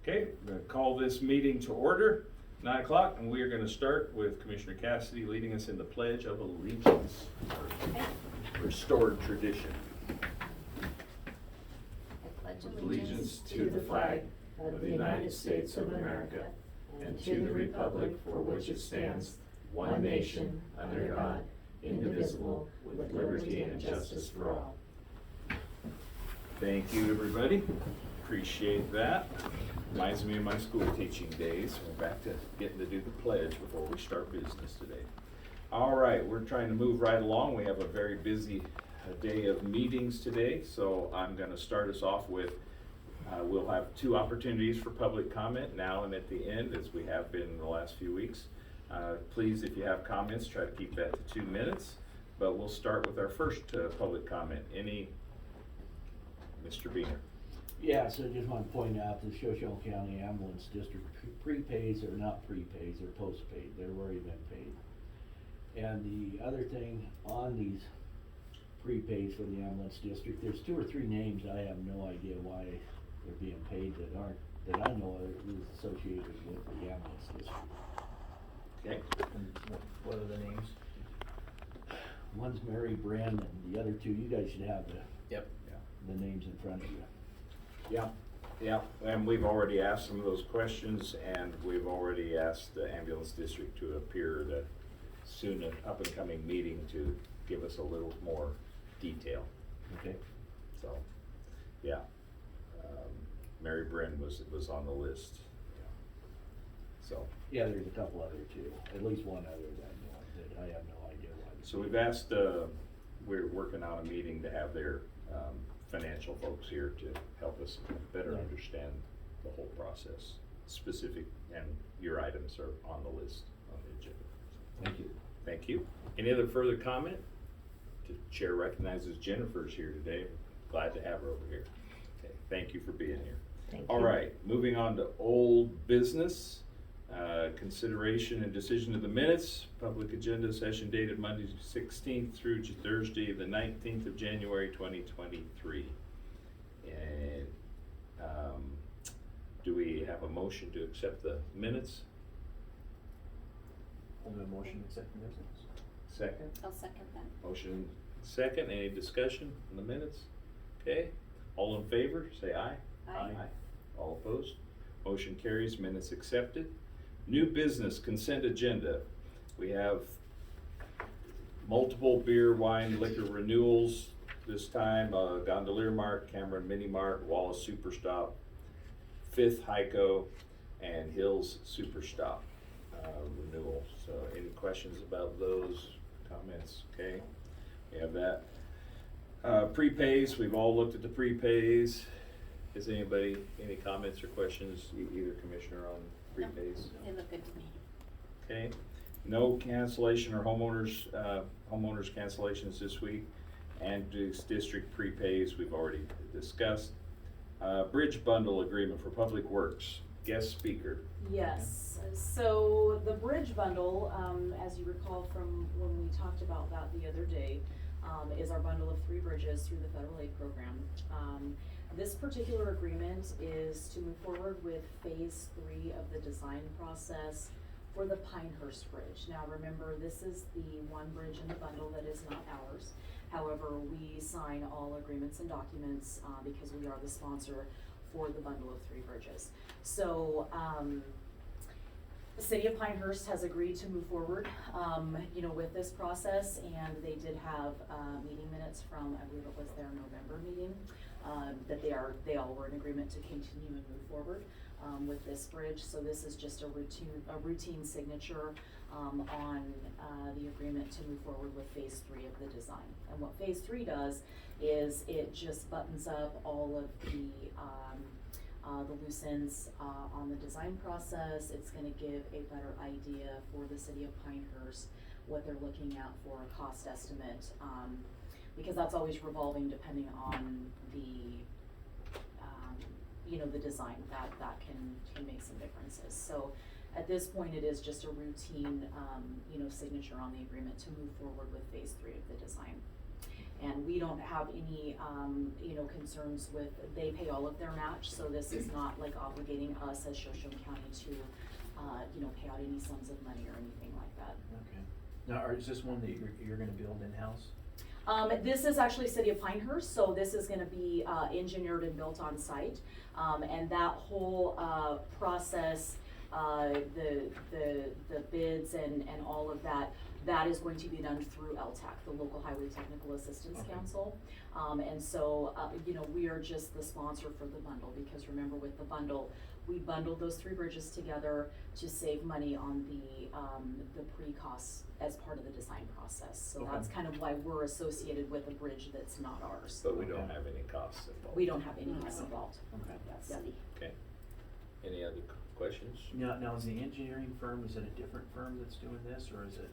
Okay, we're going to call this meeting to order, 9 o'clock, and we are going to start with Commissioner Casady leading us in the Pledge of Allegiance, restored tradition. I pledge allegiance to the flag of the United States of America and to the republic for which it stands, one nation, under God, indivisible, with liberty and justice for all. Thank you, everybody. Appreciate that. Reminds me of my school teaching days. We're back to getting to do the pledge before we start business today. All right, we're trying to move right along. We have a very busy day of meetings today, so I'm going to start us off with we'll have 2 opportunities for public comment now and at the end, as we have been in the last few weeks. Please, if you have comments, try to keep that to 2 minutes, but we'll start with our first public comment. Mr. Beener. Yeah, so I just want to point out the Shoshone County Ambulance District prepays are not prepays, they're postpaid, they've already been paid. And the other thing on these prepays for the ambulance district, there's 2 or 3 names I have no idea why they're being paid that I know is associated with the ambulance district. Okay. And what are the names? One's Mary Bren, and the other 2, you guys should have the names in front of you. Yeah, and we've already asked some of those questions, and we've already asked the ambulance district to appear at a soon up and coming meeting to give us a little more detail. Okay. So, yeah, Mary Bren was on the list. So. Yeah, there's a couple other too, at least one other that I have no idea why. So we've asked, we're working on a meeting to have their financial folks here to help us better understand the whole process. Specific, and your items are on the list on the agenda. Thank you. Thank you. Any other further comment? The chair recognizes Jennifer's here today. Glad to have her over here. Okay, thank you for being here. Thank All you. right, moving on to old business. Consideration and decision of the minutes. Public agenda session dated Monday 16th through Thursday the 19th of January 2023. And do we have a motion to accept the minutes? I'll do a motion to accept the minutes. Second? I'll second that. Motion second. Any discussion on the minutes? Okay. All in favor, say aye. Aye. All opposed? Motion carries. Minutes accepted. New business consent agenda. We have multiple beer, wine, liquor renewals this time. Gondolier Mart, Cameron Mini Mart, Wallace Superstop, Fifth Hyco, and Hills Superstop renewal. So any questions about those comments? Okay, we have that. Prepays, we've all looked at the prepays. Has anybody, any comments or questions, either commissioner on prepays? They look good to me. Okay, no cancellation or homeowners cancellations this week, and district prepays we've already discussed. Bridge bundle agreement for Public Works, guest speaker. Yes, so the bridge bundle, as you recall from when we talked about that the other day, is our bundle of 3 bridges through the federal aid program. This particular agreement is to move forward with phase 3 of the design process for the Pinehurst Bridge. Now remember, this is the one bridge in the bundle that is not ours. However, we sign all agreements and documents because we are the sponsor for the bundle of 3 bridges. So the city of Pinehurst has agreed to move forward, with this process, and they did have meeting minutes from, I believe it was their November meeting, that they all were in agreement to continue and move forward with this bridge. So this is just a routine signature on the agreement to move forward with phase 3 of the design. And what phase 3 does is it just buttons up all of the loose ends on the design process. It's going to give a better idea for the city of Pinehurst what they're looking at for a cost estimate, because that's always revolving depending on the the design. That can make some differences. So at this point, it is just a routine signature on the agreement to move forward with phase 3 of the design. And we don't have any, concerns with, they pay all of their match, so this is not like obligating us as Shoshone County to, pay out any sums of money or anything like that. Okay. Now, is this one that you're gonna build in-house? This is actually City of Pinehurst, so this is gonna be, engineered and built on site. And that whole, process, the bids and all of that, that is going to be done through LTAC, the Local Highway Technical Assistance Okay. Council. And so, we are just the sponsor for the bundle, because remember with the bundle, we bundled those 3 bridges together to save money on the pre-costs as part of the design process. So Okay. that's kind of why we're associated with a bridge that's not ours. But we don't Okay. have any costs involved. We don't have any costs involved. Okay. Yep. Okay. Any other questions? Now, is the engineering firm, is it a different firm that's doing this, or is it?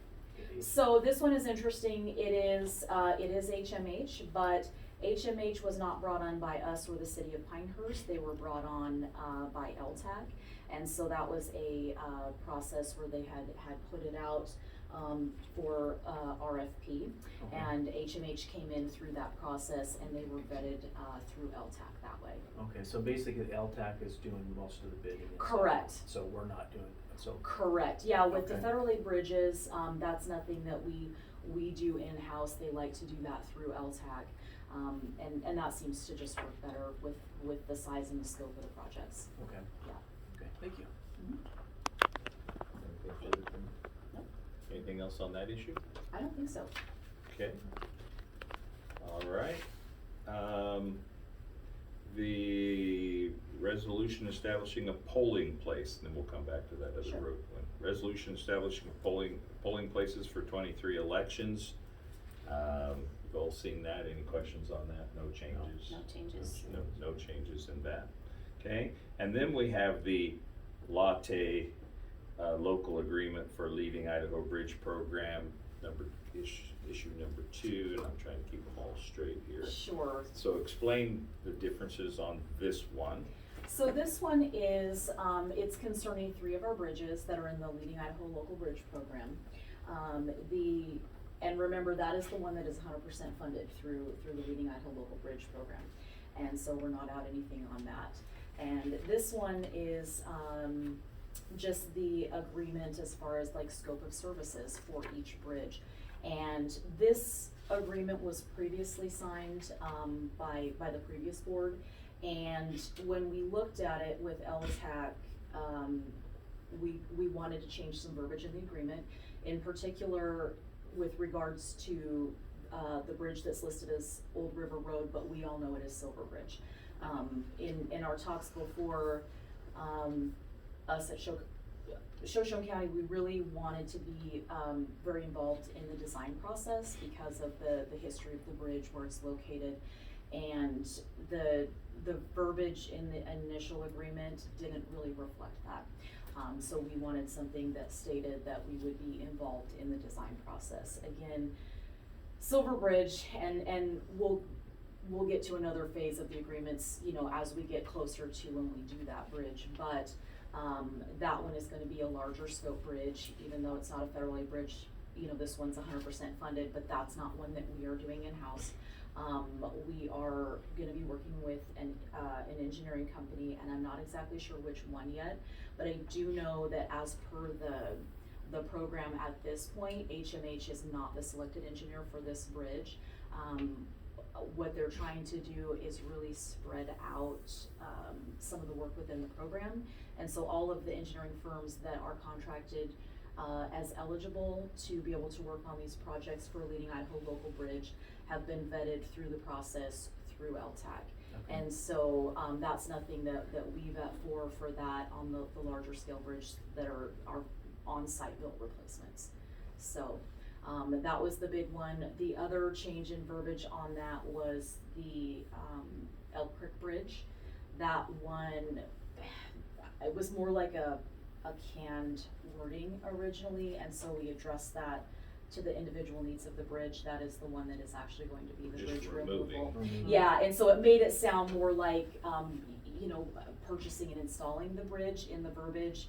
So this one is interesting. It is HMH, but HMH was not brought on by us or the City of Pinehurst. They were brought on by LTAC, and so that was a process where they had put it out for RFP, Okay. and HMH came in through that process, and they were vetted through LTAC that way. Okay, so basically LTAC is doing most of the bidding. and stuff. Correct. So we're not doing it, so. Correct, yeah, with the Okay. federal aid bridges, that's nothing that we do in-house, they like to do that through LTAC. And that seems to just work better with the size and the scope of the projects, Okay, yeah. okay, thank you. Anything further from- Nope. Anything else on that issue? I don't think so. Okay. All right. The resolution establishing a polling place, and then we'll come back to that other Sure. road one. Resolution establishing polling places for 23 elections. You've all seen that. Any questions on that? No changes? No changes. No changes in that. Okay, and then we have the latte, local agreement for Leading Idaho Bridge Program, issue number 2, and I'm trying to keep them all straight here. Sure. So explain the differences on this one. So this one is, it's concerning 3 of our bridges that are in the Leading Idaho Local Bridge Program. And remember, that is the one that is 100% funded through the Leading Idaho Local Bridge Program. And so we're not out anything on that. And this one is, just the agreement as far as like scope of services for each bridge. And this agreement was previously signed, by the previous board. And when we looked at it with LTAC, we wanted to change some verbiage in the agreement, in particular with regards to the bridge that's listed as Old River Road, but we all know it as Silver Bridge. In our talks before, us at Shoshone County, we really wanted to be very involved in the design process because of the history of the bridge, where it's located, and the verbiage in the initial agreement didn't really reflect that. So we wanted something that stated that we would be involved in the design process. Again, Silver Bridge, and we'll get to another phase of the agreements, as we get closer to when we do that bridge, but that one is gonna be a larger scope bridge, even though it's not a federal aid bridge. This one's 100% funded, but that's not one that we are doing in-house. We are gonna be working with an engineering company, and I'm not exactly sure which one yet, but I do know that as per the program at this point, HMH is not the selected engineer for this bridge. What they're trying to do is really spread out some of the work within the program. And so all of the engineering firms that are contracted as eligible to be able to work on these projects for Leading Idaho Local Bridge have been vetted through the process through LTAC. Okay. And so that's nothing that we vet for that on the larger scale bridge that are on-site built replacements. So that was the big one. The other change in verbiage on that was the Elk Creek Bridge. That one, it was more like a canned wording originally, and so we addressed that to the individual needs of the bridge. That is the one that is actually going to be the Just bridge removing. removal. Mhm. Yeah, and so it made it sound more like, purchasing and installing the bridge in the verbiage,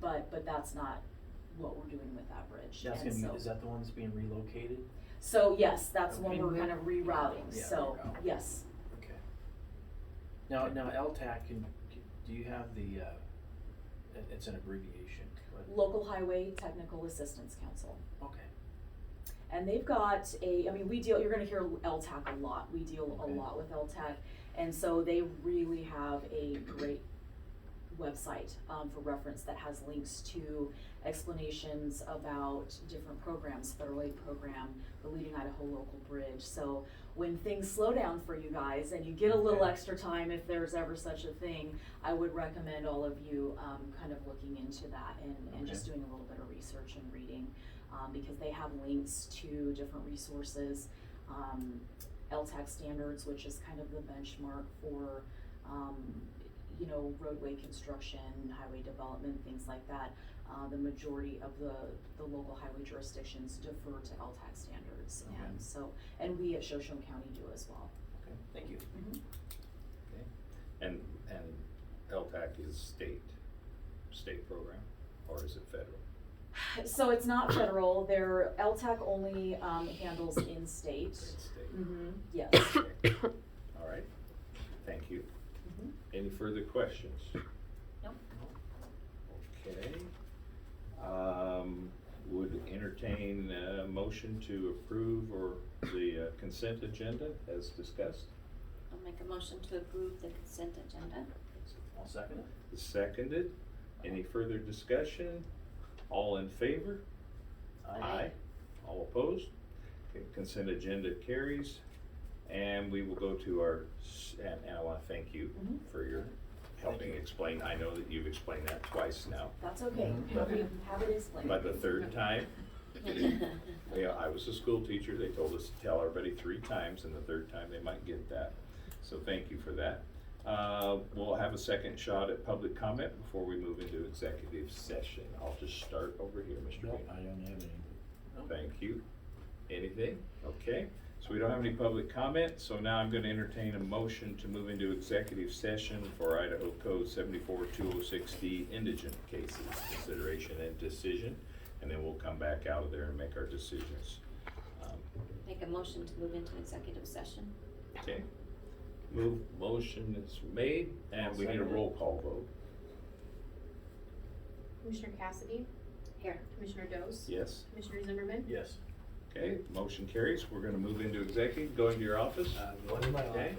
but that's not what we're doing with that bridge. That's And gonna so- be, is that the one that's being relocated? So yes, that's when Okay. we're kind of rerouting, Yeah, so, reroute. yes. Okay. Now LTAC, do you have the, it's an abbreviation, but, Local Highway Technical Assistance Council. okay. And they've got I mean, you're gonna hear LTAC a lot, we deal a Okay. lot with LTAC, and so they really have a great website, for reference that has links to explanations about different programs, federal aid program, the Leading Idaho Local Bridge. So when things slow down for you guys and you get a little Okay. extra time, if there's ever such a thing, I would recommend all of you, kind of looking into that and just Okay. doing a little bit of research and reading, because they have links to different resources, LTAC standards, which is kind of the benchmark for, you know, roadway construction, highway development, things like that. The majority of the local highway jurisdictions defer to LTAC standards, Okay. and so, and we at Shoshone County do as well. Okay, thank you. Okay. And LTAC is state program, or is it federal? So it's not federal, their LTAC only, handles in-state. State. Yes. Okay. All right, thank you. Mhm. Any further questions? Nope. Okay. Would entertain a motion to approve or the consent agenda as discussed. I'll make a motion to approve the consent agenda. I'll second it. Seconded. Any further discussion? All in favor? Aye. All opposed? Okay, consent agenda carries. And we will go to our, and I wanna thank you Mhm. for your helping explain. I know that you've explained that twice now. That's okay, but we have it explained. By the third time, yeah, I was a school teacher, they told us to tell everybody 3 times, and the third time they might get that. So thank you for that. We'll have a second shot at public comment before we move into executive session. I'll just start over here, Mr. Nope, Bean. I don't have anything. Thank you. Anything? Okay, so we don't have any public comment, so now I'm gonna entertain a motion to move into executive session for Idaho Code 74-206D indigent cases, consideration and decision, and then we'll come back out of there and make our decisions. Make a motion to move into executive session. Okay, motion is made, and we need a roll call vote. Commissioner Casady, Here. Commissioner Dose, Yes? Commissioner Zimmerman, Yes. Okay, motion carries. We're gonna move into executive, go into your office. Go into my Okay. office.